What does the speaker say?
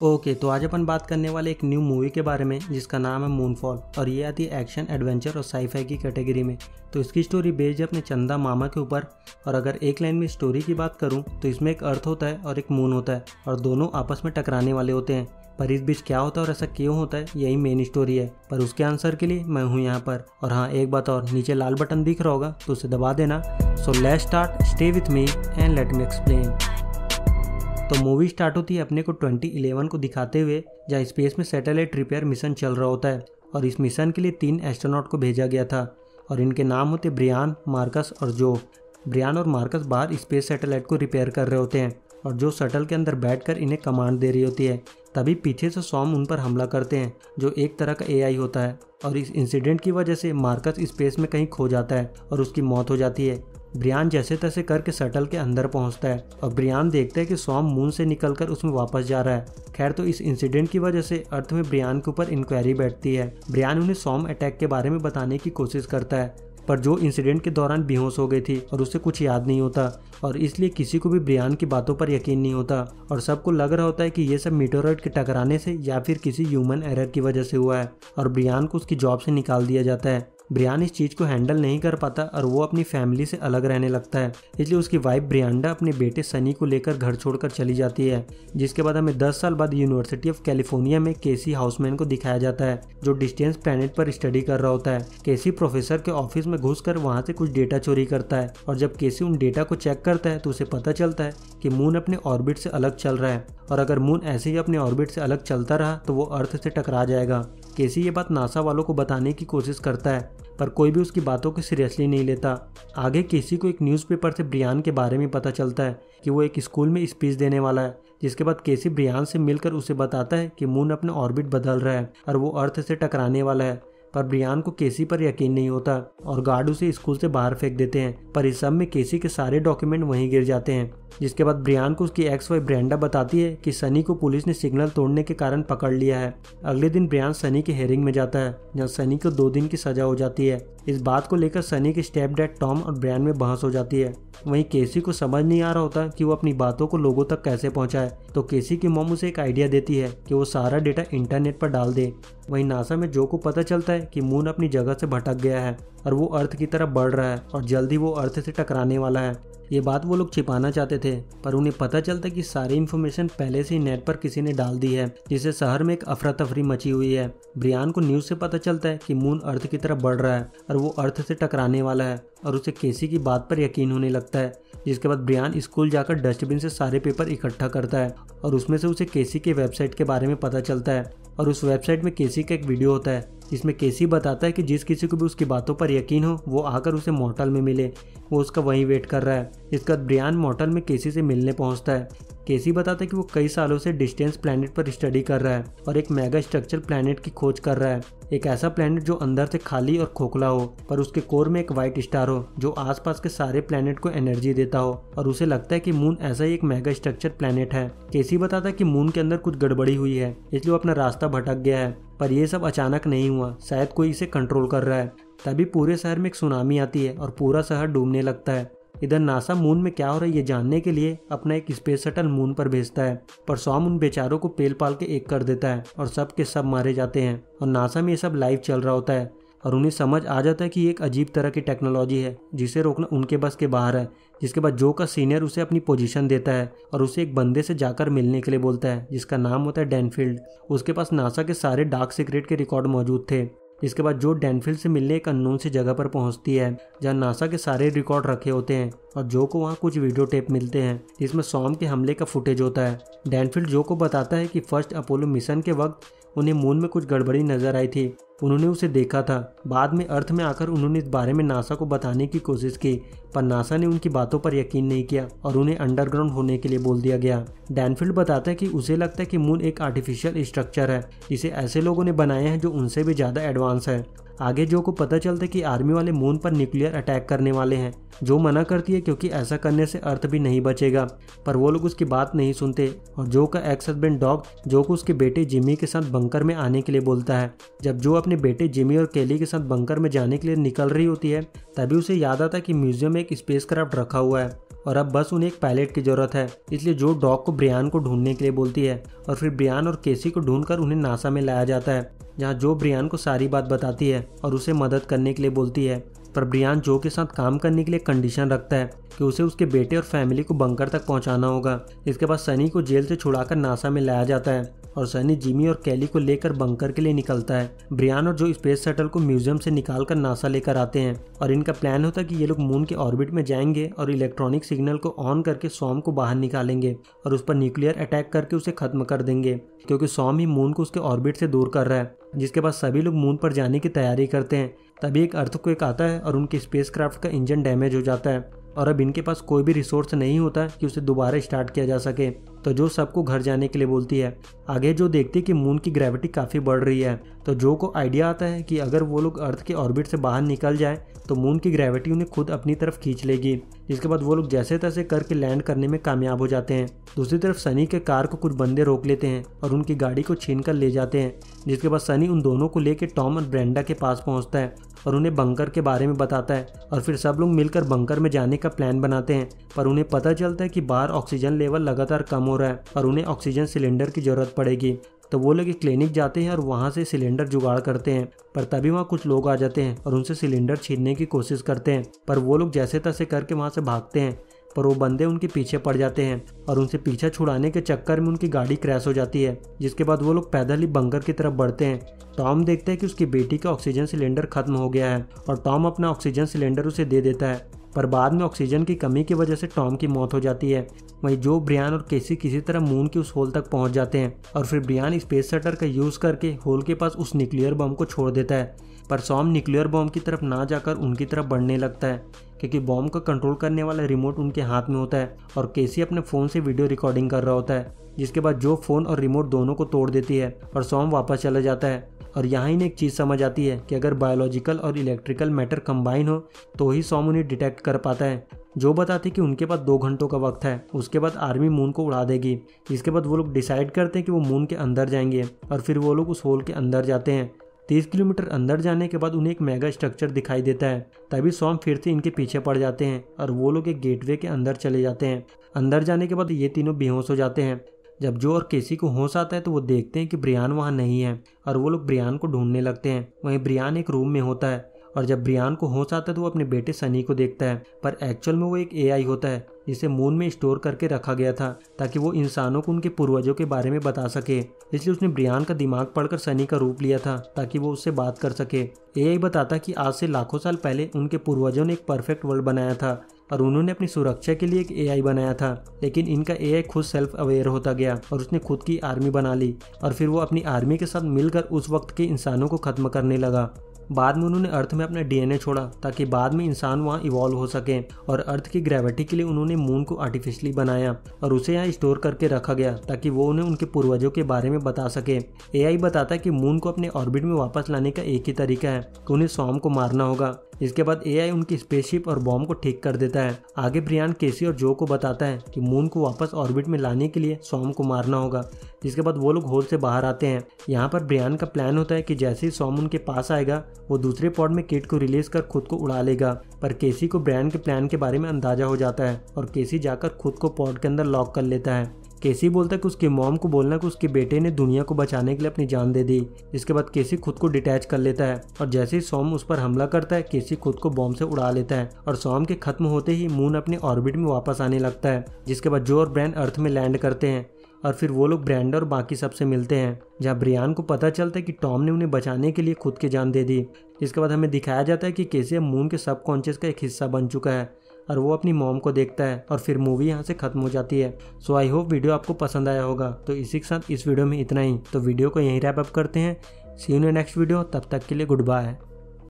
Okay, तो आज अपन बात करने वाले एक न्यू मूवी के बारे में जिसका नाम है मूनफॉल और ये आती है एक्शन एडवेंचर और साईफाई की कैटेगरी में। तो इसकी स्टोरी बेस्ड है अपने चंदा मामा के ऊपर। और अगर एक लाइन में स्टोरी की बात करूं तो इसमें एक अर्थ होता है और एक मून होता है और दोनों आपस में टकराने वाले होते हैं। पर इस बीच क्या होता है और ऐसा क्यों होता है, यही मेन स्टोरी है। पर उसके आंसर के लिए मैं हूँ यहाँ पर। और हाँ, एक बात और, नीचे लाल बटन दिख रहा होगा तो उसे दबा देना। So let's start, stay with me and let me explain. तो मूवी स्टार्ट होती है अपने को 2011 को दिखाते हुए, जहाँ स्पेस में सैटेलाइट रिपेयर मिशन चल रहा होता है। और इस मिशन के लिए 3 एस्ट्रोनॉट को भेजा गया था और इनके नाम होते ब्रियान, मार्कस और जो। ब्रियान और मार्कस बाहर स्पेस सैटेलाइट को रिपेयर कर रहे होते हैं और जो शटल के अंदर बैठकर इन्हें कमांड दे रही होती है। तभी पीछे से सॉम उन पर हमला करते हैं, जो एक तरह का एआई होता है। और इस इंसिडेंट की वजह से मार्कस स्पेस में कहीं खो जाता है और उसकी मौत हो जाती है। ब्रियान जैसे तैसे करके शटल के अंदर पहुंचता है और ब्रियान देखता है कि सॉम मून से निकलकर उसमें वापस जा रहा है। खैर, तो इस इंसिडेंट की वजह से अर्थ में ब्रियान के ऊपर इंक्वायरी बैठती है। ब्रियान उन्हें सॉम अटैक के बारे में बताने की कोशिश करता है, पर जो इंसिडेंट के दौरान बेहोश हो गई थी और उसे कुछ याद नहीं होता और इसलिए किसी को भी ब्रियान की बातों पर यकीन नहीं होता। और सबको लग रहा होता है कि ये सब मीटेओराइट के टकराने से या फिर किसी ह्यूमन एरर की वजह से हुआ है और ब्रियान को उसकी जॉब से निकाल दिया जाता है। ब्रियान इस चीज़ को हैंडल नहीं कर पाता और वो अपनी फैमिली से अलग रहने लगता है। इसलिए उसकी वाइफ ब्रियांडा अपने बेटे सनी को लेकर घर छोड़कर चली जाती है। जिसके बाद हमें 10 साल बाद यूनिवर्सिटी ऑफ कैलिफोर्निया में केसी हाउसमैन को दिखाया जाता है, जो डिस्टेंस प्लैनेट पर स्टडी कर रहा होता है। केसी प्रोफेसर के ऑफिस में घुसकर वहाँ से कुछ डेटा चोरी करता है और जब केसी उन डेटा को चेक करता है तो उसे पता चलता है कि मून अपने ऑर्बिट से अलग चल रहा है और अगर मून ऐसे ही अपने ऑर्बिट से अलग चलता रहा तो वो अर्थ से टकरा जाएगा। केसी ये बात नासा वालों को बताने की कोशिश करता है, पर कोई भी उसकी बातों को सीरियसली नहीं लेता। आगे केसी को एक न्यूज़पेपर से ब्रियान के बारे में पता चलता है कि वो एक स्कूल में स्पीच देने वाला है। जिसके बाद केसी ब्रियान से मिलकर उसे बताता है कि मून अपना ऑर्बिट बदल रहा है और वो अर्थ से टकराने वाला है। पर ब्रियान को केसी पर यकीन नहीं होता और गार्ड उसे स्कूल से बाहर फेंक देते हैं। पर इस सब में केसी के सारे डॉक्यूमेंट वहीं गिर जाते हैं। जिसके बाद ब्रियान को उसकी एक्स वाइफ ब्रेंडा बताती है कि सनी को पुलिस ने सिग्नल तोड़ने के कारण पकड़ लिया है। अगले दिन ब्रियान सनी के हेयरिंग में जाता है, जहाँ सनी को 2 दिन की सजा हो जाती है। इस बात को लेकर सनी के स्टेप डैड टॉम और ब्रियान में बहस हो जाती है। वहीं केसी को समझ नहीं आ रहा होता कि वो अपनी बातों को लोगों तक कैसे पहुंचाए। तो केसी की मॉम उसे एक आइडिया देती है कि वो सारा डेटा इंटरनेट पर डाल दे। वहीं नासा में जो को पता चलता है कि मून अपनी जगह से भटक गया है और वो अर्थ की तरफ बढ़ रहा है और जल्दी वो अर्थ से टकराने वाला है। ये बात वो लोग छिपाना चाहते थे, पर उन्हें पता चलता है कि सारी इन्फॉर्मेशन पहले से ही नेट पर किसी ने डाल दी है, जिससे शहर में एक अफरा तफरी मची हुई है। ब्रियान को न्यूज़ से पता चलता है कि मून अर्थ की तरफ बढ़ रहा है और वो अर्थ से टकराने वाला है और उसे केसी की बात पर यकीन होने लगता है। जिसके बाद ब्रियान स्कूल जाकर डस्टबिन से सारे पेपर इकट्ठा करता है और उसमें से उसे केसी के वेबसाइट के बारे में पता चलता है। और उस वेबसाइट में केसी का एक वीडियो होता है जिसमें केसी बताता है कि जिस किसी को भी उसकी बातों पर यकीन हो वो आकर उसे मॉर्टल में मिले, वो उसका वहीं वेट कर रहा है। इसके बाद ब्रियान मॉर्टल में केसी से मिलने पहुंचता है। केसी बताता है कि वो कई सालों से डिस्टेंस प्लैनेट पर स्टडी कर रहा है और एक मेगा स्ट्रक्चर प्लैनेट की खोज कर रहा है। एक ऐसा प्लैनेट जो अंदर से खाली और खोखला हो पर उसके कोर में एक वाइट स्टार हो जो आसपास के सारे प्लैनेट को एनर्जी देता हो। और उसे लगता है कि मून ऐसा ही एक मेगा स्ट्रक्चर प्लैनेट है। केसी बताता है कि मून के अंदर कुछ गड़बड़ी हुई है, इसलिए वो अपना रास्ता भटक गया है। पर यह सब अचानक नहीं हुआ, शायद कोई इसे कंट्रोल कर रहा है। तभी पूरे शहर में एक सुनामी आती है और पूरा शहर डूबने लगता है। इधर नासा मून में क्या हो रहा है ये जानने के लिए अपना एक स्पेस शटल मून पर भेजता है, पर सॉम उन बेचारों को पेल पाल के एक कर देता है और सब के सब मारे जाते हैं। और नासा में ये सब लाइव चल रहा होता है और उन्हें समझ आ जाता है कि ये एक अजीब तरह की टेक्नोलॉजी है जिसे रोकना उनके बस के बाहर है। जिसके बाद जो का सीनियर उसे अपनी पोजीशन देता है और उसे एक बंदे से जाकर मिलने के लिए बोलता है जिसका नाम होता है डैनफील्ड। उसके पास नासा के सारे डार्क सीक्रेट के रिकॉर्ड मौजूद थे। इसके बाद जो डैनफील्ड से मिलने एक अननोन सी जगह पर पहुंचती है जहां नासा के सारे रिकॉर्ड रखे होते हैं और जो को वहां कुछ वीडियो टेप मिलते हैं जिसमें सॉम के हमले का फुटेज होता है। डैनफील्ड जो को बताता है कि फर्स्ट अपोलो मिशन के वक्त उन्हें मून में कुछ गड़बड़ी नजर आई थी, उन्होंने उसे देखा था। बाद में अर्थ में आकर उन्होंने इस बारे में नासा को बताने की कोशिश की, पर नासा ने उनकी बातों पर यकीन नहीं किया और उन्हें अंडरग्राउंड होने के लिए बोल दिया गया। डैनफील्ड बताता है कि उसे लगता है कि मून एक आर्टिफिशियल स्ट्रक्चर है जिसे ऐसे लोगों ने बनाया है जो उनसे भी ज़्यादा एडवांस है। आगे जो को पता चलता है कि आर्मी वाले मून पर न्यूक्लियर अटैक करने वाले हैं। जो मना करती है क्योंकि ऐसा करने से अर्थ भी नहीं बचेगा, पर वो लोग उसकी बात नहीं सुनते और जो का एक्स हस्बैंड डॉग जो को उसके बेटे जिमी के साथ बंकर में आने के लिए बोलता है। जब जो अपने बेटे जिमी और केली के साथ बंकर में जाने के लिए निकल रही होती है तभी उसे याद आता है कि म्यूजियम में एक स्पेसक्राफ्ट रखा हुआ है और अब बस उन्हें एक पायलट की जरूरत है। इसलिए जो डॉग को ब्रियान को ढूंढने के लिए बोलती है और फिर ब्रियान और केसी को ढूंढकर उन्हें नासा में लाया जाता है, जहाँ जो ब्रियान को सारी बात बताती है और उसे मदद करने के लिए बोलती है। पर ब्रियान जो के साथ काम करने के लिए कंडीशन रखता है कि उसे उसके बेटे और फैमिली को बंकर तक पहुंचाना होगा। इसके बाद सनी को जेल से छुड़ाकर नासा में लाया जाता है और सनी जिमी और कैली को लेकर बंकर के लिए निकलता है। ब्रियान और जो स्पेस शटल को म्यूजियम से निकालकर नासा लेकर आते हैं और इनका प्लान होता है कि ये लोग मून के ऑर्बिट में जाएंगे और इलेक्ट्रॉनिक सिग्नल को ऑन करके सॉम को बाहर निकालेंगे और उस पर न्यूक्लियर अटैक करके उसे खत्म कर देंगे, क्योंकि सॉम ही मून को उसके ऑर्बिट से दूर कर रहा है। जिसके बाद सभी लोग मून पर जाने की तैयारी करते हैं। तभी एक अर्थक्वेक आता है और उनके स्पेसक्राफ्ट का इंजन डैमेज हो जाता है और अब इनके पास कोई भी रिसोर्स नहीं होता कि उसे दोबारा स्टार्ट किया जा सके। तो जो सबको घर जाने के लिए बोलती है। आगे जो देखती है कि मून की ग्रेविटी काफ़ी बढ़ रही है, तो जो को आइडिया आता है कि अगर वो लोग अर्थ के ऑर्बिट से बाहर निकल जाए तो मून की ग्रेविटी उन्हें खुद अपनी तरफ खींच लेगी। जिसके बाद वो लोग जैसे तैसे करके लैंड करने में कामयाब हो जाते हैं। दूसरी तरफ सनी के कार को कुछ बंदे रोक लेते हैं और उनकी गाड़ी को छीन कर ले जाते हैं। जिसके बाद सनी उन दोनों को लेकर टॉम और ब्रेंडा के पास पहुंचता है और उन्हें बंकर के बारे में बताता है और फिर सब लोग मिलकर बंकर में जाने का प्लान बनाते हैं। पर उन्हें पता चलता है कि बाहर ऑक्सीजन लेवल लगातार कम हो रहा है और उन्हें ऑक्सीजन सिलेंडर की जरूरत पड़ेगी। तो वो लोग एक क्लिनिक जाते हैं और वहाँ से सिलेंडर जुगाड़ करते हैं। पर तभी वहाँ कुछ लोग आ जाते हैं और उनसे सिलेंडर छीनने की कोशिश करते हैं। पर वो लोग जैसे तैसे करके वहाँ से भागते हैं, पर वो बंदे उनके पीछे पड़ जाते हैं और उनसे पीछा छुड़ाने के चक्कर में उनकी गाड़ी क्रैश हो जाती है। जिसके बाद वो लोग पैदल ही बंकर की तरफ बढ़ते हैं। टॉम देखता है कि उसकी बेटी का ऑक्सीजन सिलेंडर खत्म हो गया है और टॉम अपना ऑक्सीजन सिलेंडर उसे दे देता है। पर बाद में ऑक्सीजन की कमी की वजह से टॉम की मौत हो जाती है। वहीं जो ब्रियान और केसी किसी तरह मून के उस होल तक पहुंच जाते हैं और फिर ब्रियान स्पेस शटर का यूज करके होल के पास उस न्यूक्लियर बम को छोड़ देता है। पर सॉम न्यूक्लियर बम की तरफ ना जाकर उनकी तरफ बढ़ने लगता है, क्योंकि बॉम्ब को कंट्रोल करने वाला रिमोट उनके हाथ में होता है और केसी अपने फ़ोन से वीडियो रिकॉर्डिंग कर रहा होता है। जिसके बाद जो फ़ोन और रिमोट दोनों को तोड़ देती है और सॉम वापस चला जाता है। और यहाँ इन्हें एक चीज़ समझ आती है कि अगर बायोलॉजिकल और इलेक्ट्रिकल मैटर कंबाइन हो तो ही सॉम उन्हें डिटेक्ट कर पाता है। जो बताती कि उनके पास 2 घंटों का वक्त है, उसके बाद आर्मी मून को उड़ा देगी। इसके बाद वो लोग डिसाइड करते हैं कि वो मून के अंदर जाएंगे और फिर वो लोग उस होल के अंदर जाते हैं। 30 किलोमीटर अंदर जाने के बाद उन्हें एक मेगा स्ट्रक्चर दिखाई देता है। तभी सॉम फिर से इनके पीछे पड़ जाते हैं और वो लोग एक गेटवे के अंदर चले जाते हैं। अंदर जाने के बाद ये तीनों बेहोश हो जाते हैं। जब जो और केसी को होश आता है तो वो देखते हैं कि ब्रियान वहाँ नहीं है और वो लोग ब्रियान को ढूंढने लगते हैं। वहीं ब्रियान एक रूम में होता है और जब ब्रियान को होश आता है तो वो अपने बेटे सनी को देखता है। पर एक्चुअल में वो एक एआई होता है जिसे मून में स्टोर करके रखा गया था ताकि वो इंसानों को उनके पूर्वजों के बारे में बता सके। इसलिए उसने ब्रियान का दिमाग पढ़कर सनी का रूप लिया था ताकि वो उससे बात कर सके। एआई बताता कि आज से लाखों साल पहले उनके पूर्वजों ने एक परफेक्ट वर्ल्ड बनाया था और उन्होंने अपनी सुरक्षा के लिए एक एआई बनाया था। लेकिन इनका एआई खुद सेल्फ अवेयर होता गया और उसने खुद की आर्मी बना ली और फिर वो अपनी आर्मी के साथ मिलकर उस वक्त के इंसानों को खत्म करने लगा। बाद में उन्होंने अर्थ में अपना डीएनए छोड़ा ताकि बाद में इंसान वहाँ इवॉल्व हो सके और अर्थ की ग्रेविटी के लिए उन्होंने मून को आर्टिफिशियली बनाया और उसे यहाँ स्टोर करके रखा गया ताकि वो उन्हें उनके पूर्वजों के बारे में बता सके। एआई बताता है कि मून को अपने ऑर्बिट में वापस लाने का एक ही तरीका है कि उन्हें सॉम को मारना होगा। इसके बाद एआई उनकी स्पेसशिप और बॉम्ब को ठीक कर देता है। आगे ब्रियान केसी और जो को बताता है कि मून को वापस ऑर्बिट में लाने के लिए सॉम को मारना होगा। जिसके बाद वो लोग होल से बाहर आते हैं। यहाँ पर ब्रियान का प्लान होता है कि जैसे ही सॉम उनके पास आएगा वो दूसरे पॉड में किट को रिलीज कर खुद को उड़ा लेगा। पर केसी को ब्रियान के प्लान के बारे में अंदाजा हो जाता है और केसी जाकर खुद को पॉड के अंदर लॉक कर लेता है। केसी बोलता है कि उसके मॉम को बोलना कि उसके बेटे ने दुनिया को बचाने के लिए अपनी जान दे दी। इसके बाद केसी खुद को डिटैच कर लेता है और जैसे ही सॉम उस पर हमला करता है केसी खुद को बॉम्ब से उड़ा लेता है और सॉम के खत्म होते ही मून अपने ऑर्बिट में वापस आने लगता है। जिसके बाद जो और ब्रैन अर्थ में लैंड करते हैं और फिर वो लोग ब्रैंड और बाकी सबसे मिलते हैं, जहाँ ब्रियान को पता चलता है कि टॉम ने उन्हें बचाने के लिए खुद की जान दे दी। इसके बाद हमें दिखाया जाता है कि केसी अब मून के सबकॉन्शियस का एक हिस्सा बन चुका है और वो अपनी मॉम को देखता है और फिर मूवी यहाँ से खत्म हो जाती है। सो आई होप वीडियो आपको पसंद आया होगा। तो इसी के साथ इस वीडियो में इतना ही। तो वीडियो को यहीं रैप अप करते हैं। सी यू इन नेक्स्ट वीडियो। तब तक के लिए गुड बाय।